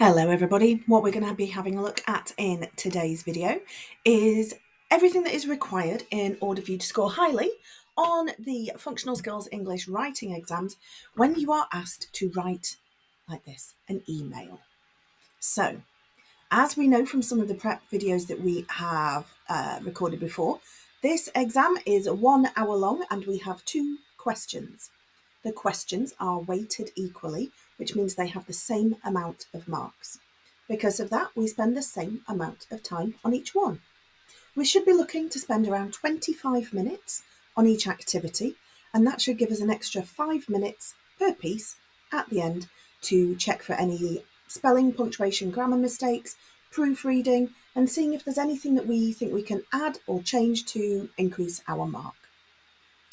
Hello everybody, what we're going to be having a look at in today's video is everything that is required in order for you to score highly on the Functional Skills English writing exams when you are asked to write like this, an email. So, as we know from some of the prep videos that we have recorded before, this exam is 1 hour long and we have 2 questions. The questions are weighted equally, which means they have the same amount of marks. Because of that, we spend the same amount of time on each one. We should be looking to spend around 25 minutes on each activity, and that should give us an extra 5 minutes per piece at the end to check for any spelling, punctuation, grammar mistakes, proofreading, and seeing if there's anything that we think we can add or change to increase our mark.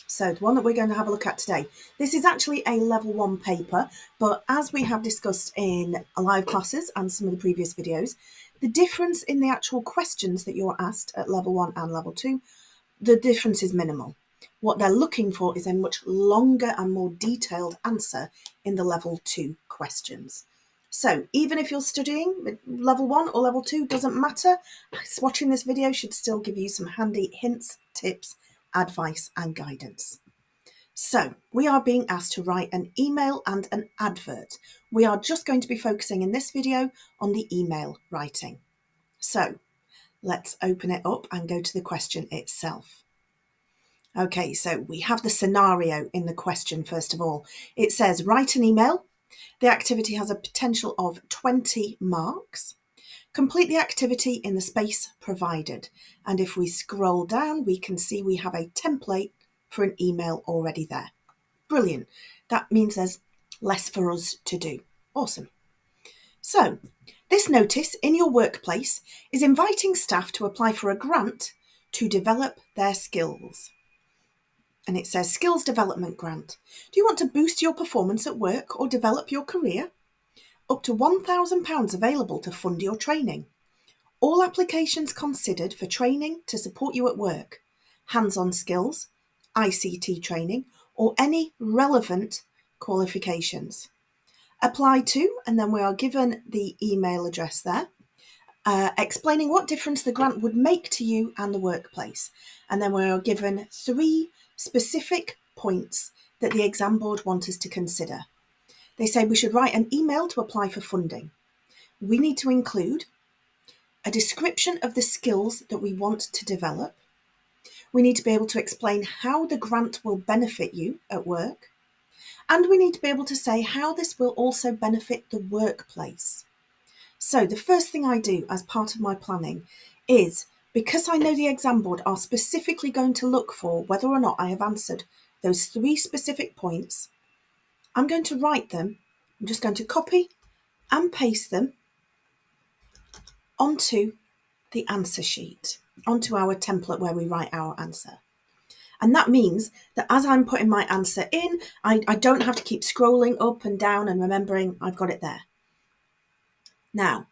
So the one that we're going to have a look at today, this is actually a level 1 paper, but as we have discussed in live classes and some of the previous videos, the difference in the actual questions that you're asked at level 1 and level 2, the difference is minimal. What they're looking for is a much longer and more detailed answer in the level 2 questions. So even if you're studying level 1 or level 2, doesn't matter, watching this video should still give you some handy hints, tips, advice and guidance. So we are being asked to write an email and an advert. We are just going to be focusing in this video on the email writing. So let's open it up and go to the question itself. Okay, so we have the scenario in the question first of all. It says write an email. The activity has a potential of 20 marks. Complete the activity in the space provided. And if we scroll down, we can see we have a template for an email already there. Brilliant. That means there's less for us to do. Awesome. So, this notice in your workplace is inviting staff to apply for a grant to develop their skills. And it says skills development grant. Do you want to boost your performance at work or develop your career? Up to £1,000 available to fund your training. All applications considered for training to support you at work, hands-on skills, ICT training, or any relevant qualifications. Apply to, and then we are given the email address there, explaining what difference the grant would make to you and the workplace. And then we are given 3 specific points that the exam board want us to consider. They say we should write an email to apply for funding. We need to include a description of the skills that we want to develop. We need to be able to explain how the grant will benefit you at work. And we need to be able to say how this will also benefit the workplace. So the first thing I do as part of my planning is, because I know the exam board are specifically going to look for whether or not I have answered those 3 specific points, I'm going to write them. I'm just going to copy and paste them onto the answer sheet, onto our template where we write our answer. And that means that as I'm putting my answer in, I don't have to keep scrolling up and down and remembering I've got it there. Now,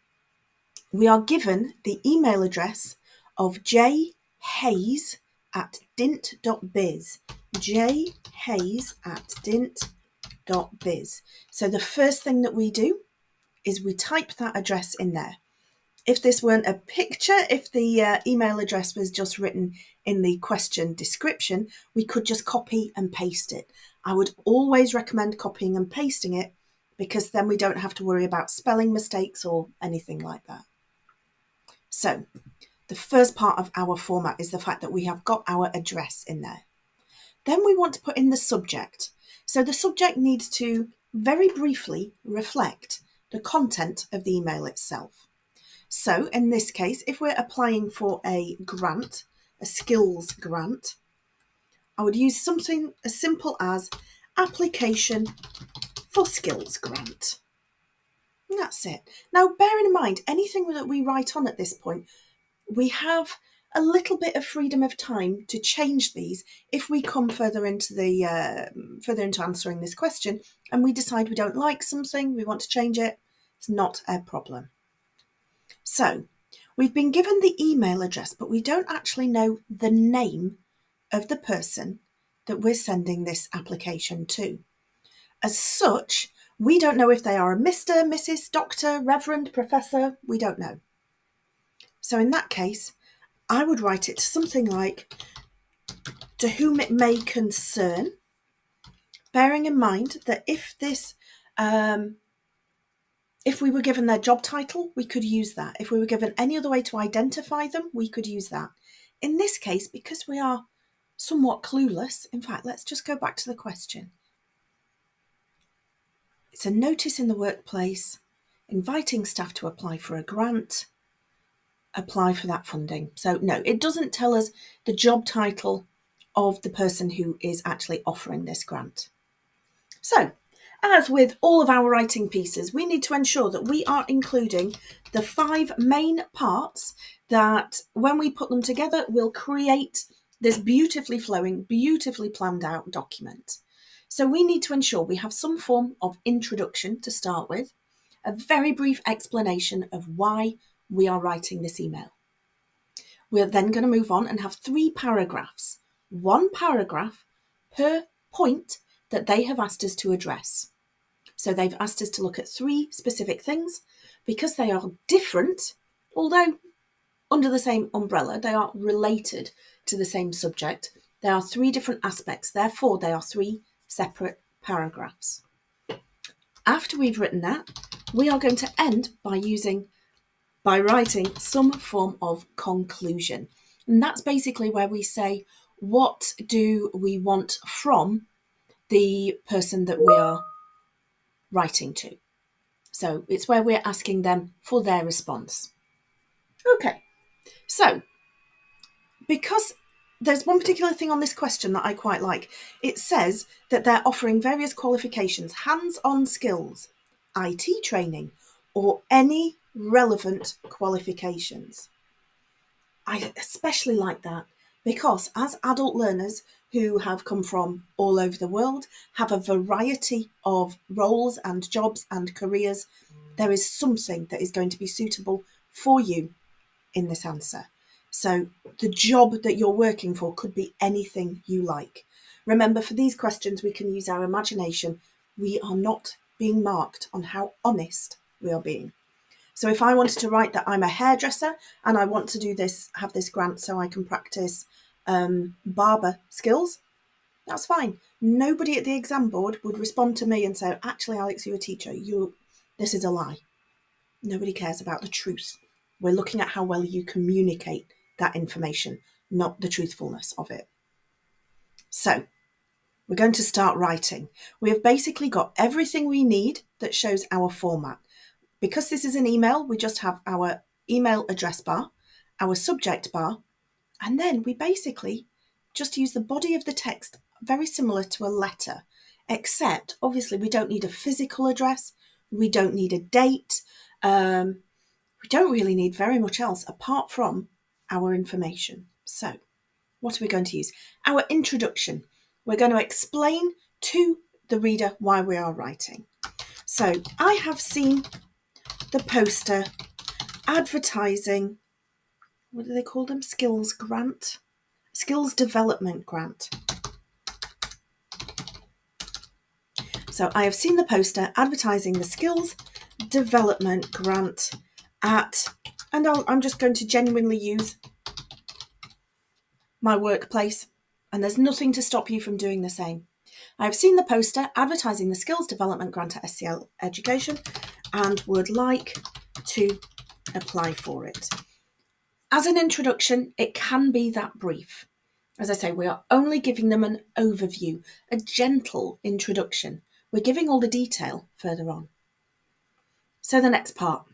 we are given the email address of jhayes@dint.biz. jhayes@dint.biz. So the first thing that we do is we type that address in there. If this weren't a picture, if the email address was just written in the question description, we could just copy and paste it. I would always recommend copying and pasting it because then we don't have to worry about spelling mistakes or anything like that. So the first part of our format is the fact that we have got our address in there. Then we want to put in the subject. So the subject needs to very briefly reflect the content of the email itself. So in this case, if we're applying for a grant, a skills grant, I would use something as simple as application for skills grant. And that's it. Now, bearing in mind, anything that we write on at this point, we have a little bit of freedom of time to change these if we come further into answering this question and we decide we don't like something, we want to change it. It's not a problem. So we've been given the email address, but we don't actually know the name of the person that we're sending this application to. As such, We don't know if they are a Mr., Mrs., Doctor, Reverend, Professor. We don't know. So in that case, I would write it to something like, to whom it may concern, bearing in mind that if we were given their job title, we could use that. If we were given any other way to identify them, we could use that. In this case, because we are somewhat clueless, in fact, let's just go back to the question. It's a notice in the workplace inviting staff to apply for a grant, apply for that funding. So no, it doesn't tell us the job title of the person who is actually offering this grant. So, as with all of our writing pieces, we need to ensure that we are including the 5 main parts that, when we put them together, will create this beautifully flowing, beautifully planned out document. So we need to ensure we have some form of introduction to start with, a very brief explanation of why we are writing this email. We're then going to move on and have 3 paragraphs, 1 paragraph per point that they have asked us to address. So they've asked us to look at 3 specific things. Because they are different, although under the same umbrella, they are related to the same subject. There are 3 different aspects, therefore they are 3 separate paragraphs. After we've written that, we are going to end by writing some form of conclusion. And that's basically where we say, what do we want from the person that we are writing to? So it's where we're asking them for their response. Okay, so because there's one particular thing on this question that I quite like. It says that they're offering various qualifications, hands-on skills, IT training, or any relevant qualifications. I especially like that because as adult learners who have come from all over the world, have a variety of roles and jobs and careers, there is something that is going to be suitable for you in this answer. So the job that you're working for could be anything you like. Remember, for these questions, we can use our imagination. We are not being marked on how honest we are being. So if I wanted to write that I'm a hairdresser and I want to do this, have this grant so I can practice barber skills, that's fine. Nobody at the exam board would respond to me and say, actually, Alex, you're a teacher. This is a lie. Nobody cares about the truth. We're looking at how well you communicate that information, not the truthfulness of it. So we're going to start writing. We have basically got everything we need that shows our format. Because this is an email, we just have our email address bar, our subject bar, and then we basically just use the body of the text very similar to a letter, except obviously we don't need a physical address, we don't need a date, we don't really need very much else apart from our information. So what are we going to use? Our introduction. We're going to explain to the reader why we are writing. So I have seen the poster advertising, what do they call them? Skills development grant. So I have seen the poster advertising the skills development grant I'm just going to genuinely use my workplace, and there's nothing to stop you from doing the same. I have seen the poster advertising the skills development grant at SCL Education and would like to apply for it. As an introduction, it can be that brief. As I say, we are only giving them an overview, a gentle introduction. We're giving all the detail further on. So the next part,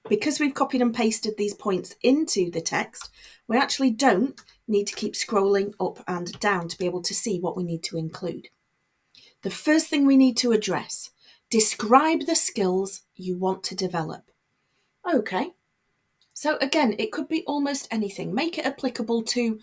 because we've copied and pasted these points into the text, we actually don't need to keep scrolling up and down to be able to see what we need to include. The first thing we need to address, describe the skills you want to develop. Okay, so again, it could be almost anything. Make it applicable to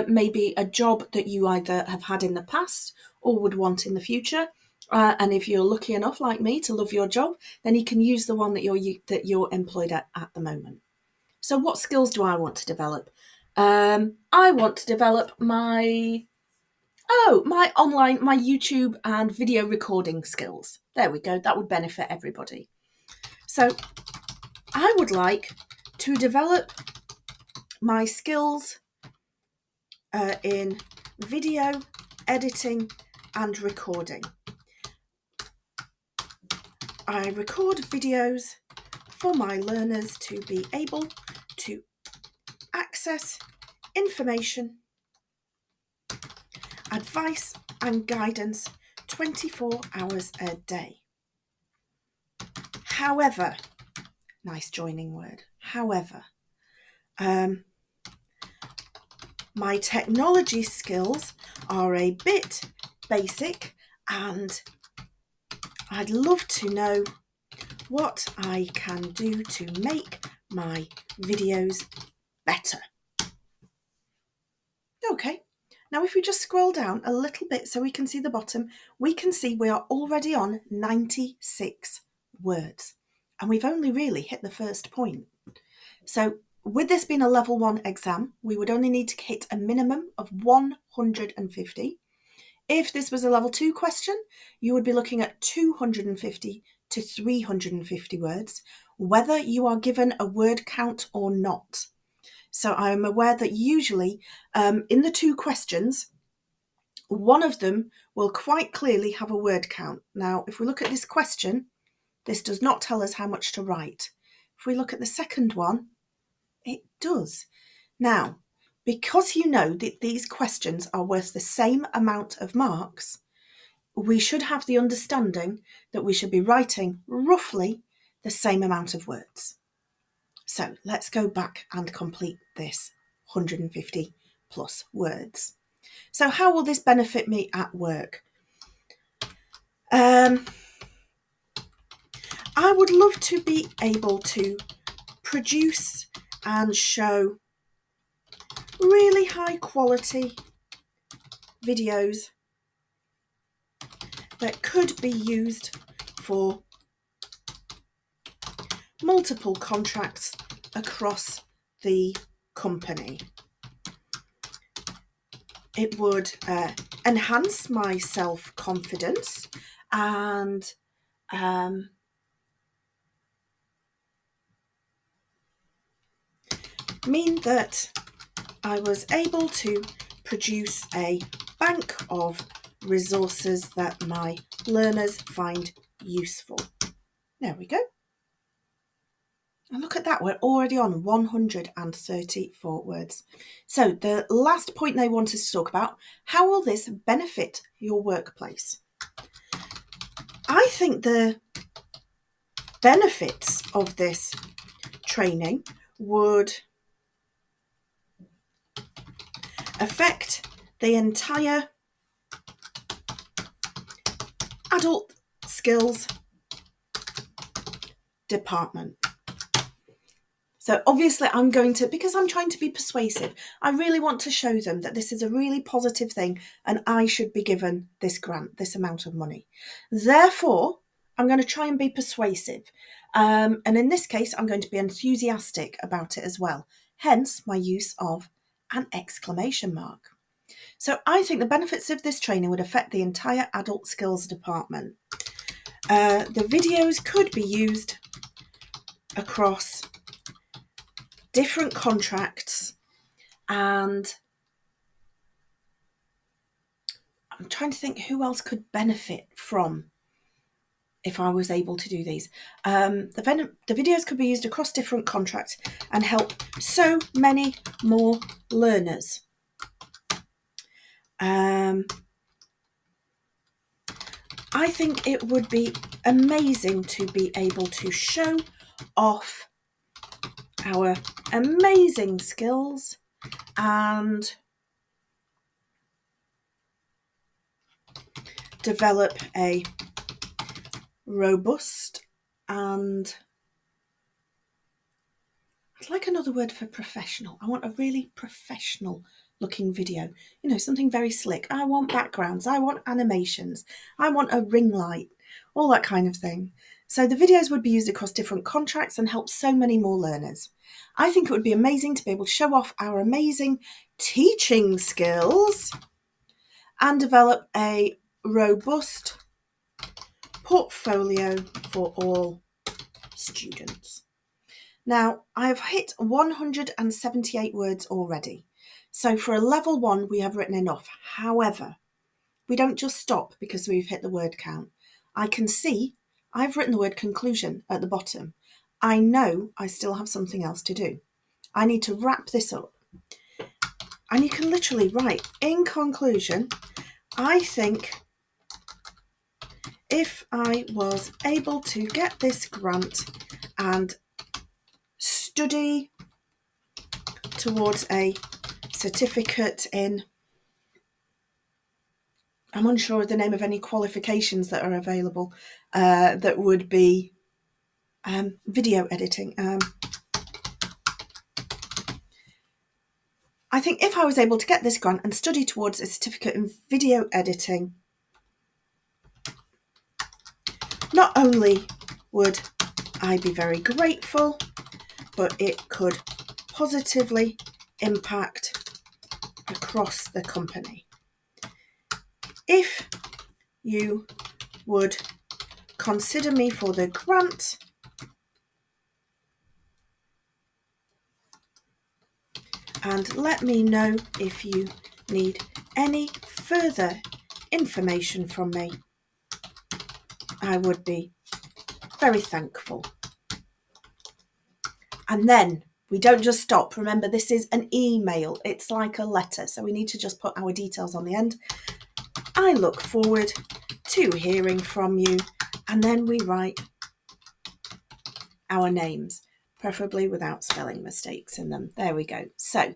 maybe a job that you either have had in the past or would want in the future. And if you're lucky enough, like me, to love your job, then you can use the one that you're employed at the moment. So what skills do I want to develop? I want to develop my Oh, my YouTube and video recording skills. There we go. That would benefit everybody. So I would like to develop my skills in video editing and recording. I record videos for my learners to be able to access information, advice and guidance 24 hours a day. However, nice joining word, however, my technology skills are a bit basic, and I'd love to know what I can do to make my videos better. Okay, now if we just scroll down a little bit so we can see the bottom, we can see we are already on 96 words, and we've only really hit the first point. So with this being a level 1 exam, we would only need to hit a minimum of 150. If this was a level 2 question, you would be looking at 250 to 350 words, whether you are given a word count or not. So I'm aware that usually in the 2 questions, one of them will quite clearly have a word count. Now, if we look at this question, this does not tell us how much to write. If we look at the second one, it does. Now, because you know that these questions are worth the same amount of marks, we should have the understanding that we should be writing roughly the same amount of words. So let's go back and complete this 150 plus words. So how will this benefit me at work? I would love to be able to produce and show really high quality videos that could be used for multiple contracts across the company. It would enhance my self-confidence and mean that I was able to produce a bank of resources that my learners find useful. There we go. And look at that, we're already on 134 words. So the last point they want us to talk about, how will this benefit your workplace? I think the benefits of this training would affect the entire adult skills department. So obviously I'm going to, because I'm trying to be persuasive, I really want to show them that this is a really positive thing and I should be given this grant, this amount of money. Therefore, I'm going to try and be persuasive. And in this case, I'm going to be enthusiastic about it as well. Hence my use of an exclamation mark. So I think the benefits of this training would affect the entire adult skills department. The videos could be used across different contracts, and I'm trying to think who else could benefit from if I was able to do these. The videos could be used across different contracts and help so many more learners. I think it would be amazing to be able to show off our amazing skills and develop a robust and, I'd like another word for professional. I want a really professional looking video, something very slick. I want backgrounds, I want animations, I want a ring light, all that kind of thing. So the videos would be used across different contracts and help so many more learners. I think it would be amazing to be able to show off our amazing teaching skills and develop a robust portfolio for all students. Now, I've hit 178 words already. So for a level 1, we have written enough. However, we don't just stop because we've hit the word count. I can see I've written the word conclusion at the bottom. I know I still have something else to do. I need to wrap this up. And you can literally write, in conclusion, I think if I was able to get this grant and study towards a certificate in, I'm unsure of the name of any qualifications that are available, that would be video editing. I think if I was able to get this grant and study towards a certificate in video editing, not only would I be very grateful, but it could positively impact across the company. If you would consider me for the grant, and let me know if you need any further information from me, I would be very thankful. And then we don't just stop. Remember, this is an email. It's like a letter, so we need to just put our details on the end. I look forward to hearing from you. And then we write our names, preferably without spelling mistakes in them. There we go. So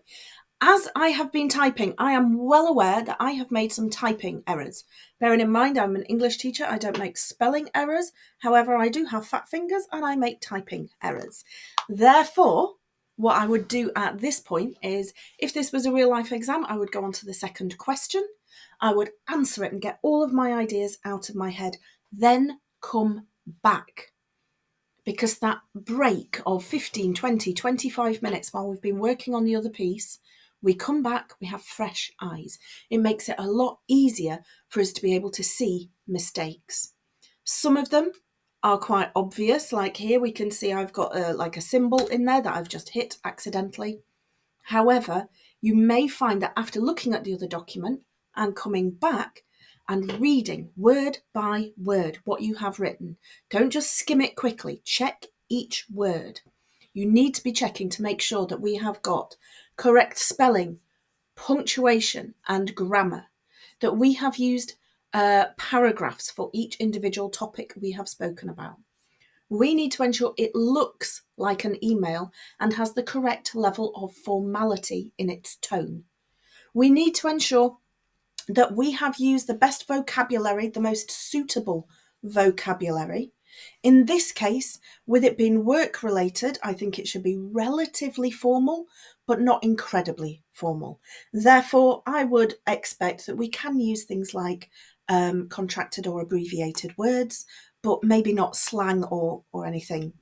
as I have been typing, I am well aware that I have made some typing errors. Bearing in mind, I'm an English teacher. I don't make spelling errors. However, I do have fat fingers and I make typing errors. Therefore, what I would do at this point is, if this was a real life exam, I would go on to the second question. I would answer it and get all of my ideas out of my head, then come back. Because that break of 15, 20, 25 minutes while we've been working on the other piece, we come back, we have fresh eyes. It makes it a lot easier for us to be able to see mistakes. Some of them are quite obvious, like here we can see I've got like a symbol in there that I've just hit accidentally. However, you may find that after looking at the other document and coming back and reading word by word what you have written, don't just skim it quickly, check each word. You need to be checking to make sure that we have got correct spelling, punctuation and grammar, that we have used paragraphs for each individual topic we have spoken about. We need to ensure it looks like an email and has the correct level of formality in its tone. We need to ensure that we have used the best vocabulary, the most suitable vocabulary. In this case, with it being work related, I think it should be relatively formal, but not incredibly formal. Therefore, I would expect that we can use things like contracted or abbreviated words, but maybe not slang or anything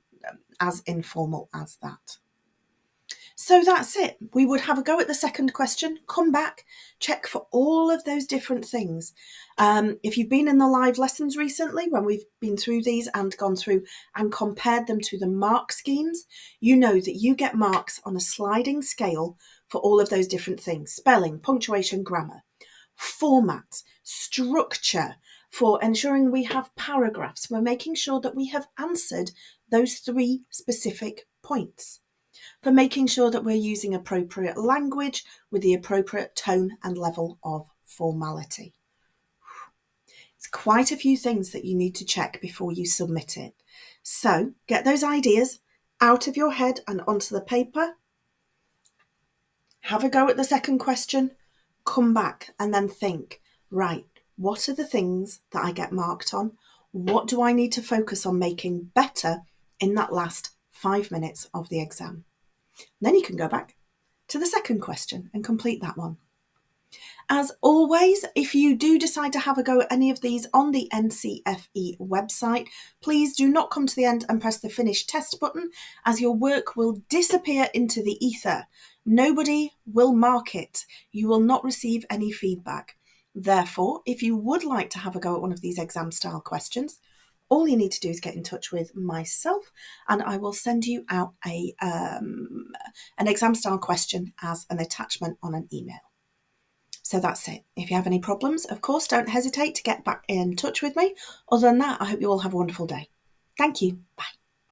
as informal as that. So that's it. We would have a go at the second question, come back, check for all of those different things. If you've been in the live lessons recently, when we've been through these and gone through and compared them to the mark schemes, you know that you get marks on a sliding scale for all of those different things: spelling, punctuation, grammar, format, structure, for ensuring we have paragraphs. We're making sure that we have answered those 3 specific points, for making sure that we're using appropriate language with the appropriate tone and level of formality. It's quite a few things that you need to check before you submit it. So get those ideas out of your head and onto the paper. Have a go at the second question, come back and then think, right, what are the things that I get marked on? What do I need to focus on making better in that last 5 minutes of the exam? Then you can go back to the second question and complete that one. As always, if you do decide to have a go at any of these on the NCFE website, please do not come to the end and press the finish test button, as your work will disappear into the ether. Nobody will mark it. You will not receive any feedback. Therefore, if you would like to have a go at one of these exam style questions, all you need to do is get in touch with myself and I will send you out an exam style question as an attachment on an email. So that's it. If you have any problems, of course, don't hesitate to get back in touch with me. Other than that, I hope you all have a wonderful day. Thank you. Bye.